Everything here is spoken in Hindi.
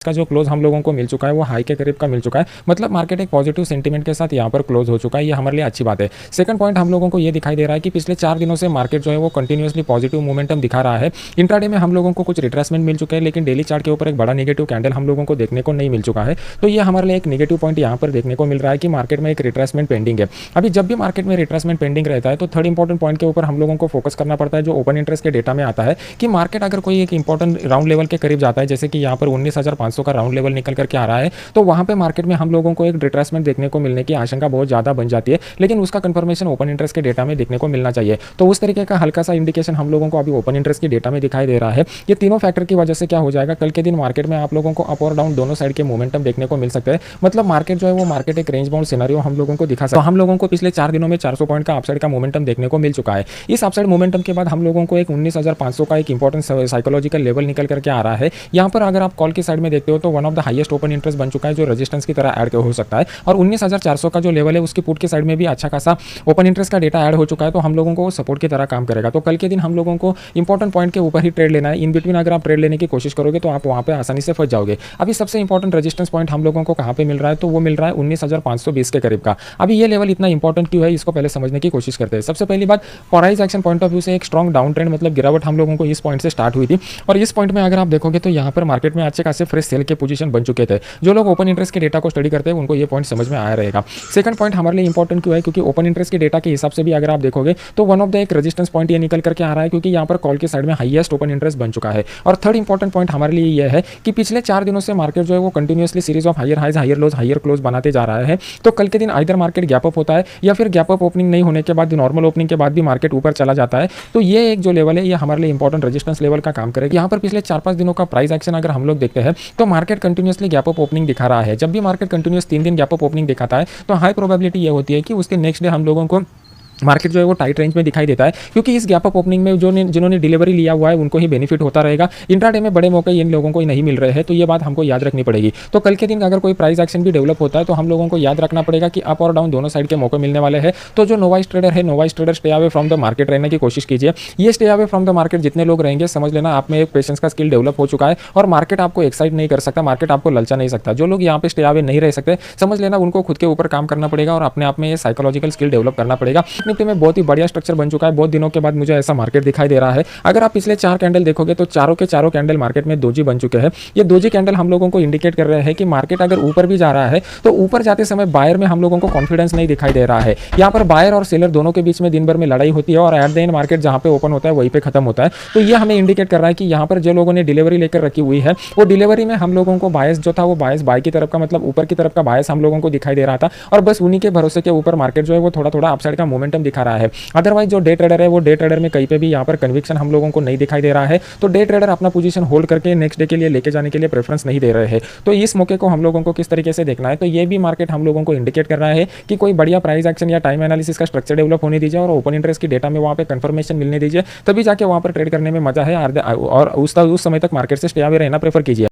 का जो क्लोज हम लोगों को मिल चुका है वो हाई के करीब का मिल चुका है, मतलब मार्केट एक पॉजिटिव सेंटीमेंट के साथ यहाँ पर क्लोज हो चुका है। ये हमारे लिए अच्छी बात है। सेकंड पॉइंट हम लोगों को ये दिखाई दे रहा है कि पिछले 4 दिनों से मार्केट जो है वो कंटिन्यूअसली पॉजिटिव मोमेंटम दिखा रहा है। इंट्राडे में हम लोगों को कुछ रिट्रेसमेंट मिल चुके हैं, लेकिन डेली चार्ट के ऊपर एक बड़ा नेगेटिव कैंडल हम लोगों को देखने को नहीं मिल चुका है। तो ये हमारे लिए एक नेगेटिव पॉइंट यहाँ पर देखने को मिल रहा है कि मार्केट में एक रिट्रेसमेंट पेंडिंग है। अभी जब भी मार्केट में रिट्रेसमेंट पेंडिंग रहता है तो थर्ड इंपॉर्टेंट पॉइंट के ऊपर हम लोगों को फोकस करना पड़ता है, जो ओपन इंटरेस्ट के डेटा में आता है कि मार्केट अगर कोई एक इंपॉर्टेंट राउंड लेवल के करीब जाता है, जैसे कि यहाँ पर 19,500 का राउंड लेवल निकल करके आ रहा है, तो वहां पे मार्केट में हम लोगों को एक रिट्रेसमेंट देखने को मिलने की आशंका बहुत ज़्यादा बन जाती है, लेकिन उसका कंफर्मेशन ओपन इंटरेस्ट के डेटा में देखने को मिलना चाहिए। तो उस तरीके का हल्का सा इंडिकेशन हम लोगों को अभी ओपन इंटरेस्ट के डेटा में दिखाई दे रहा है। ये तीनों फैक्टर की वजह से क्या हो जाएगा, कल के दिन मार्केट में आप लोगों को अप और डाउन दोनों साइड के मोमेंटम देखने को मिल सकते हैं। मतलब मार्केट जो है वो मार्केट एक रेंज बाउंड सिनेरियो हम लोगों को दिखा सकता है। तो हम लोगों को पिछले 4 दिनों में 400 पॉइंट का अपसाइड का मोमेंटम देखने को मिल चुका है। इस अपसाइड मोमेंटम के बाद हम लोगों को एक 19,500 का एक इंपॉर्टेंट साइकोलॉजिकल लेवल निकल करके आ रहा है। यहाँ पर अगर आप कॉल की साइड में देखते हो तो one of the highest open interest बन चुका है, जो रेजिस्टेंस की तरह ऐड हो सकता है। और 19,400 का जो लेवल है उसकी पुट की साइड में भी अच्छा खासा ओपन इंटरेस्ट का डेटा ऐड हो चुका है, तो हम लोगों को सपोर्ट की तरह काम करेगा। तो कल के दिन हम लोगों को इंपॉर्टेंट पॉइंट के ऊपर ही ट्रेड लेना है। इन बिटवीन अगर आप ट्रेड लेने की कोशिश करोगे तो आप वहां पे आसानी से फंस जाओगे। अभी सबसे इंपॉर्टेंट रेजिस्टेंस पॉइंट हम लोगों को कहां पे मिल रहा है, तो वो मिल रहा है 19,520 के करीब का। अभी ये लेवल इतना इंपॉर्टेंट क्यों है, इसको पहले समझने की कोशिश करते हैं। सबसे पहली बात, price action point of view से एक स्ट्रॉन्ग डाउन ट्रेंड मतलब गिरावट हम लोगों को इस पॉइंट से स्टार्ट हुई थी, और इस पॉइंट में अगर आप देखोगे तो यहाँ पर मार्केट में अच्छे खासे फ्रेश सेल के पोजीशन बन चुके थे। जो लोग ओपन इंटरेस्ट के डेटा को स्टडी करते हैं उनको ये पॉइंट समझ में आया रहेगा। सेकंड पॉइंट हमारे लिए इंपॉर्टेंट क्यों है, क्योंकि ओपन इंटरेस्ट के डेटा के हिसाब से भी अगर आप देखोगे तो वन ऑफ द एक रेजिस्टेंस पॉइंट ये निकल करके आ रहा है, क्योंकि यहाँ पर कॉल की साइड में हाईएस्ट ओपन इंटरेस्ट बन चुका है। और थर्ड इंपॉर्टेंट पॉइंट हमारे लिए यह है कि पिछले 4 दिनों से मार्केट जो है वो continuously series of higher highs higher lows higher close बनाते जा रहा है। तो कल के दिन आइदर मार्केट गैप अप होता है या फिर गैप अप ओपनिंग नहीं होने के बाद नॉर्मल ओपनिंग के बाद भी मार्केट ऊपर चला जाता है। तो ये एक जो लेवल है ये हमारे लिए इंपॉर्टेंट रेजिस्टेंस लेवल का काम करेगा। यहाँ पर पिछले 4-5 दिनों का प्राइस एक्शन अगर हम लोग देखते हैं तो market continuously gap up opening दिखा रहा है। जब भी मार्केट कंटिन्यूअस 3 दिन गैप अप ओपनिंग दिखाता है तो हाई प्रोबेबिलिटी ये होती है कि उसके नेक्स्ट डे हम लोगों को मार्केट जो है वो टाइट रेंज में दिखाई देता है, क्योंकि इस गैप अप ओपनिंग में जिन्होंने डिलीवरी लिया हुआ है उनको ही बेनिफिट होता रहेगा। इंट्राडे में बड़े मौके इन लोगों को नहीं मिल रहे हैं, तो ये बात हमको याद रखनी पड़ेगी। तो कल के दिन अगर कोई प्राइस एक्शन भी डेवलप होता है तो हम लोगों को याद रखना पड़ेगा कि अप और डाउन दोनों साइड के मौके मिलने वाले हैं। तो जो नोवाइस ट्रेडर है, novice trader stay away from the market रहने की कोशिश कीजिए। ये stay away from the market जितने लोग रहेंगे, समझ लेना आप में एक पेशेंस का स्किल डेवलप हो चुका है और मार्केट आपको एक्साइट नहीं कर सकता, मार्केट आपको ललचा नहीं सकता। जो लोग यहाँ पे स्टे अवे नहीं रह सकते, समझ लेना उनको खुद के ऊपर काम करना पड़ेगा और अपने आप में ये साइकोलॉजिकल स्किल डेवलप करना पड़ेगा। निफ्टी में बहुत ही बढ़िया स्ट्रक्चर बन चुका है। बहुत दिनों के बाद मुझे ऐसा मार्केट दिखाई दे रहा है। अगर आप पिछले 4 कैंडल देखोगे तो चारों के चारों कैंडल मार्केट में दोजी बन चुके हैं। ये दोजी कैंडल हम लोगों को इंडिकेट कर रहे हैं कि मार्केट अगर ऊपर भी जा रहा है तो ऊपर जाते समय बायर में हम लोगों को कॉन्फिडेंस नहीं दिखाई दे रहा है। यहाँ पर बायर और सेलर दोनों के बीच में दिन भर में लड़ाई होती है और एट द एंड मार्केट जहाँ पे ओपन होता है वहीं पे खत्म होता है। तो ये हमें इंडिकेट कर रहा है कि यहाँ पर जो लोगों ने डिलीवरी लेकर रखी हुई है वो डिलीवरी में हम लोगों को बायस जो था वो बायस बाय की तरफ का, मतलब ऊपर की तरफ का बायस हम लोगों को दिखाई दे रहा था, और बस उन्हीं के भरोसे के ऊपर मार्केट जो है वो थोड़ा थोड़ा अपसाइड का मोमेंटम दिखा रहा है। अदरवाइज जो डे ट्रेडर है वो डे ट्रेडर में कहीं पे भी यहाँ पर कन्विक्शन हम लोगों को नहीं दिखाई दे रहा है। तो डे ट्रेडर अपना पोजीशन होल्ड करके नेक्स्ट डे के लिए लेके जाने के लिए प्रेफरेंस नहीं दे रहे हैं। तो इस मौके को हम लोगों को किस तरीके से देखना है, तो ये भी मार्केट हम लोगों को इंडिकेट कर रहा है कि कोई बढ़िया प्राइस एक्शन या टाइम एनालिसिस का स्ट्रक्चर डेवलप होने दीजिए और ओपन इंटरेस्ट की डेटा में वहाँ पे कंफर्मेशन मिलने दीजिए, तभी जाके वहाँ पर ट्रेड करने में मजा है। और उस समय तक मार्केट से स्टे अवे रहना प्रेफर कीजिए।